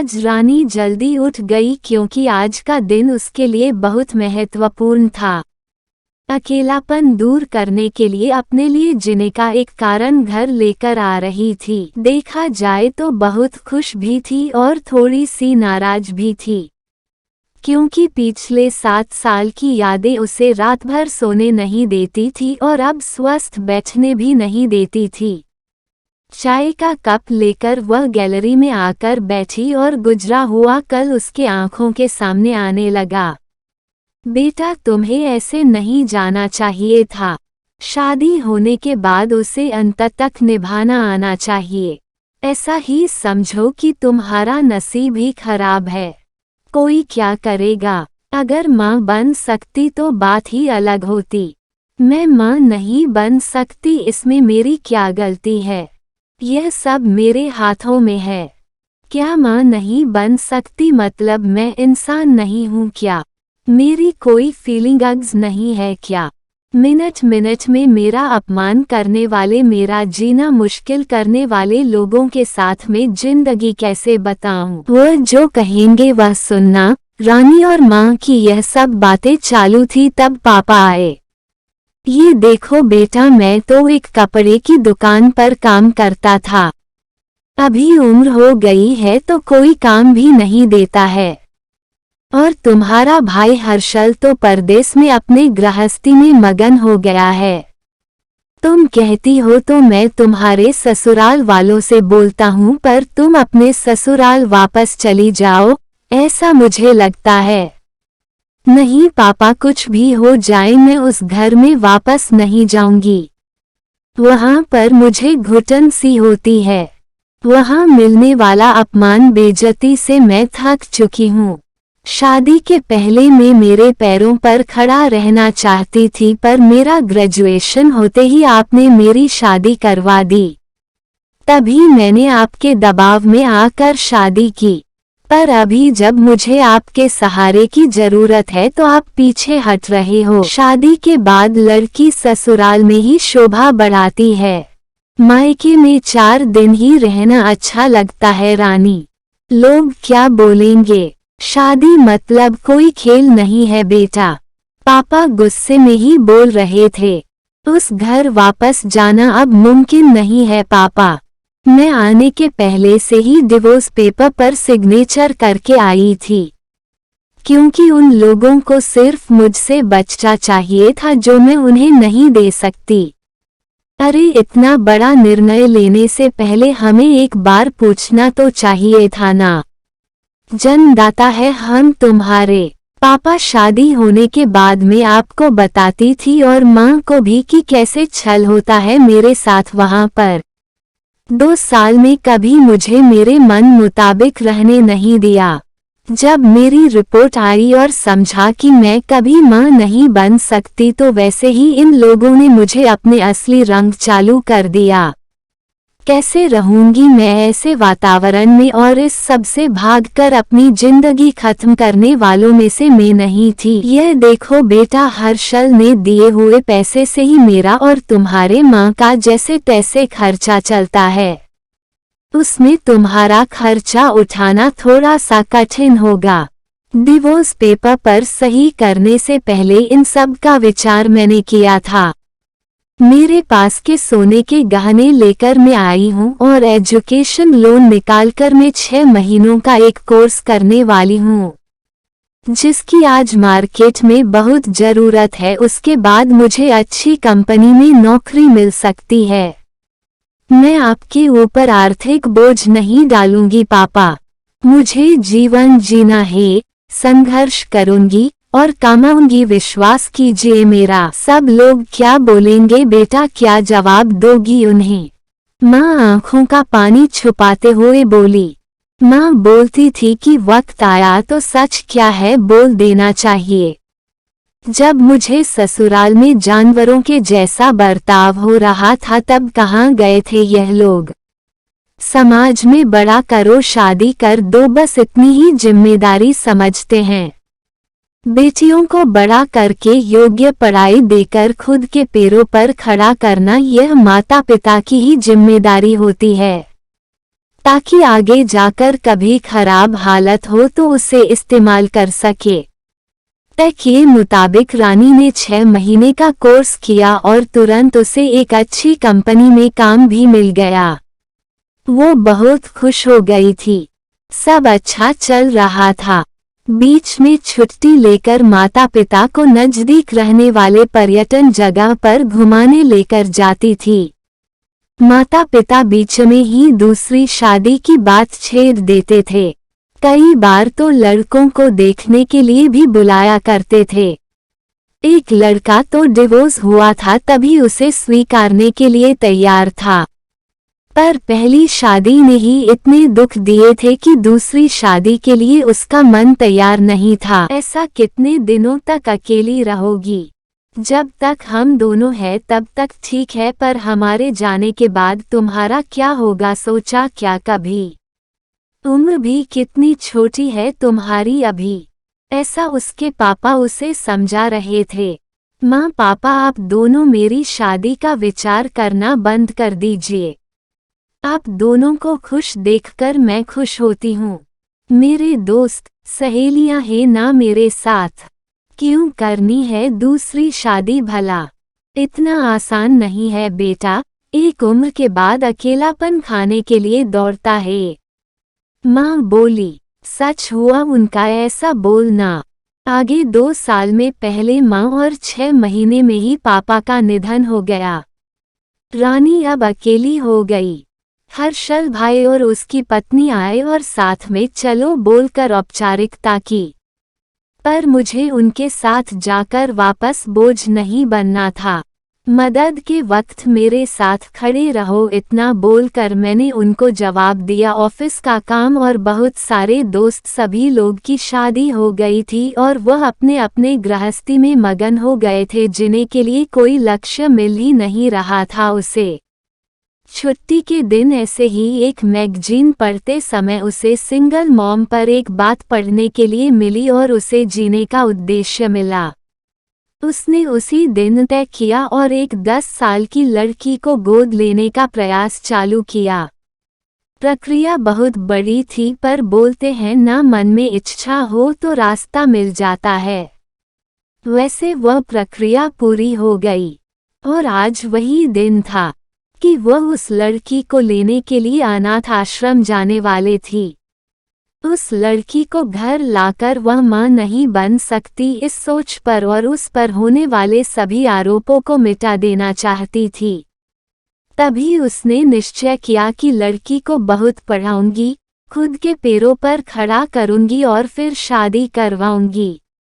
आज रानी जल्दी उठ गई क्योंकि आज का दिन उसके लिए बहुत महत्वपूर्ण था। अकेलापन दूर करने के लिए अपने लिए जीने का एक कारण घर लेकर आ रही थी। देखा जाए तो बहुत खुश भी थी और थोड़ी सी नाराज भी थी, क्योंकि पिछले 7 साल की यादें उसे रात भर सोने नहीं देती थी और अब स्वस्थ बैठने भी नहीं देती थी। चाय का कप लेकर वह गैलरी में आकर बैठी और गुजरा हुआ कल उसके आंखों के सामने आने लगा। बेटा, तुम्हें ऐसे नहीं जाना चाहिए था। शादी होने के बाद उसे अंत तक निभाना आना चाहिए। ऐसा ही समझो कि तुम्हारा नसीब ही खराब है। कोई क्या करेगा। अगर माँ बन सकती तो बात ही अलग होती। मैं माँ नहीं बन सकती, इसमें मेरी क्या गलती है? यह सब मेरे हाथों में है। क्या माँ नहीं बन सकती मतलब मैं इंसान नहीं हूँ क्या? मेरी कोई फीलिंग्स नहीं है क्या? मिनट मिनट में मेरा अपमान करने वाले, मेरा जीना मुश्किल करने वाले लोगों के साथ में जिंदगी कैसे बताऊं? वह जो कहेंगे वह सुनना। रानी और माँ की यह सब बातें चालू थी तब पापा आए। ये देखो बेटा, मैं तो एक कपड़े की दुकान पर काम करता था। अभी उम्र हो गई है तो कोई काम भी नहीं देता है। और तुम्हारा भाई हर्षल तो परदेश में अपने गृहस्थी में मगन हो गया है। तुम कहती हो तो मैं तुम्हारे ससुराल वालों से बोलता हूँ, पर तुम अपने ससुराल वापस चली जाओ, ऐसा मुझे लगता है। नहीं पापा, कुछ भी हो जाए मैं उस घर में वापस नहीं जाऊंगी। वहाँ पर मुझे घुटन सी होती है। वहाँ मिलने वाला अपमान, बेइज्जती से मैं थक चुकी हूँ। शादी के पहले मैं मेरे पैरों पर खड़ा रहना चाहती थी, पर मेरा ग्रेजुएशन होते ही आपने मेरी शादी करवा दी। तभी मैंने आपके दबाव में आकर शादी की, पर अभी जब मुझे आपके सहारे की जरूरत है तो आप पीछे हट रहे हो। शादी के बाद लड़की ससुराल में ही शोभा बढ़ाती है। मायके में 4 दिन ही रहना अच्छा लगता है रानी। लोग क्या बोलेंगे? शादी मतलब कोई खेल नहीं है बेटा। पापा गुस्से में ही बोल रहे थे। उस घर वापस जाना अब मुमकिन नहीं है पापा। मैं आने के पहले से ही डिवोर्स पेपर पर सिग्नेचर करके आई थी, क्योंकि उन लोगों को सिर्फ मुझसे बच्चा चाहिए था जो मैं उन्हें नहीं दे सकती। अरे, इतना बड़ा निर्णय लेने से पहले हमें एक बार पूछना तो चाहिए था ना। जन्मदाता है हम तुम्हारे। पापा शादी होने के बाद में आपको बताती थी और माँ को भी कि कैसे छल होता है मेरे साथ वहाँ पर। 2 साल में कभी मुझे मेरे मन मुताबिक रहने नहीं दिया। जब मेरी रिपोर्ट आई और समझा कि मैं कभी माँ नहीं बन सकती तो वैसे ही इन लोगों ने मुझे अपने असली रंग चालू कर दिया। कैसे रहूंगी मैं ऐसे वातावरण में? और इस सब से भागकर अपनी जिंदगी खत्म करने वालों में से मैं नहीं थी। यह देखो बेटा, हर्षल ने दिए हुए पैसे से ही मेरा और तुम्हारे माँ का जैसे तैसे खर्चा चलता है। उसमें तुम्हारा खर्चा उठाना थोड़ा सा कठिन होगा। डिवोर्स पेपर पर सही करने से पहले इन सब का विचार मैंने किया था। मेरे पास के सोने के गहने लेकर मैं आई हूँ और एजुकेशन लोन निकालकर मैं 6 महीनों का एक कोर्स करने वाली हूँ, जिसकी आज मार्केट में बहुत जरूरत है। उसके बाद मुझे अच्छी कंपनी में नौकरी मिल सकती है। मैं आपके ऊपर आर्थिक बोझ नहीं डालूंगी पापा। मुझे जीवन जीना है, संघर्ष करूंगी और कमाऊंगी, विश्वास कीजिए मेरा। सब लोग क्या बोलेंगे बेटा, क्या जवाब दोगी उन्हें? माँ आंखों का पानी छुपाते हुए बोली। माँ बोलती थी कि वक्त आया तो सच क्या है बोल देना चाहिए। जब मुझे ससुराल में जानवरों के जैसा बर्ताव हो रहा था तब कहाँ गए थे यह लोग? समाज में बड़ा करो, शादी कर दो, बस इतनी ही जिम्मेदारी समझते हैं। बेटियों को बड़ा करके योग्य पढ़ाई देकर खुद के पैरों पर खड़ा करना यह माता पिता की ही जिम्मेदारी होती है। ताकि आगे जाकर कभी खराब हालत हो तो उसे इस्तेमाल कर सके। तय के मुताबिक रानी ने 6 महीने का कोर्स किया और तुरंत उसे एक अच्छी कंपनी में काम भी मिल गया। वो बहुत खुश हो गई थी। सब अच्छा चल रहा था। बीच में छुट्टी लेकर माता पिता को नजदीक रहने वाले पर्यटन जगह पर घुमाने लेकर जाती थी। माता पिता बीच में ही दूसरी शादी की बात छेड़ देते थे। कई बार तो लड़कों को देखने के लिए भी बुलाया करते थे। एक लड़का तो डिवोर्स हुआ था तभी उसे स्वीकारने के लिए तैयार था। पर पहली शादी ने ही इतने दुख दिए थे कि दूसरी शादी के लिए उसका मन तैयार नहीं था। ऐसा कितने दिनों तक अकेली रहोगी? जब तक हम दोनों हैं तब तक ठीक है, पर हमारे जाने के बाद तुम्हारा क्या होगा सोचा क्या कभी? उम्र भी कितनी छोटी है तुम्हारी अभी। ऐसा उसके पापा उसे समझा रहे थे। माँ पापा आप दोनों मेरी शादी का विचार करना बंद कर दीजिए। आप दोनों को खुश देखकर मैं खुश होती हूँ। मेरे दोस्त सहेलियाँ हैं ना मेरे साथ। क्यों करनी है दूसरी शादी भला? इतना आसान नहीं है बेटा। एक उम्र के बाद अकेलापन खाने के लिए दौड़ता है। माँ बोली। सच हुआ उनका ऐसा बोलना। आगे 2 साल में पहले माँ और 6 महीने में ही पापा का निधन हो गया। रानी अब अकेली हो गई। हर्षल भाई और उसकी पत्नी आए और साथ में चलो बोलकर औपचारिकता की। पर मुझे उनके साथ जाकर वापस बोझ नहीं बनना था। मदद के वक्त मेरे साथ खड़े रहो इतना बोलकर मैंने उनको जवाब दिया। ऑफिस का काम और बहुत सारे दोस्त सभी लोग की शादी हो गई थी और वह अपने अपने गृहस्थी में मगन हो गए थे जिन्हें के लिए कोई लक्ष्य मिल ही नहीं रहा था उसे। छुट्टी के दिन ऐसे ही एक मैगजीन पढ़ते समय उसे सिंगल मॉम पर एक बात पढ़ने के लिए मिली और उसे जीने का उद्देश्य मिला। उसने उसी दिन तय किया और एक 10 साल की लड़की को गोद लेने का प्रयास चालू किया। प्रक्रिया बहुत बड़ी थी, पर बोलते हैं ना मन में इच्छा हो तो रास्ता मिल जाता है। वैसे वह प्रक्रिया पूरी हो गई और आज वही दिन था कि वह उस लड़की को लेने के लिए अनाथ आश्रम जाने वाले थी। उस लड़की को घर लाकर वह मां नहीं बन सकती इस सोच पर और उस पर होने वाले सभी आरोपों को मिटा देना चाहती थी। तभी उसने निश्चय किया कि लड़की को बहुत पढ़ाऊंगी, खुद के पैरों पर खड़ा करूंगी और फिर शादी करवाऊंगी।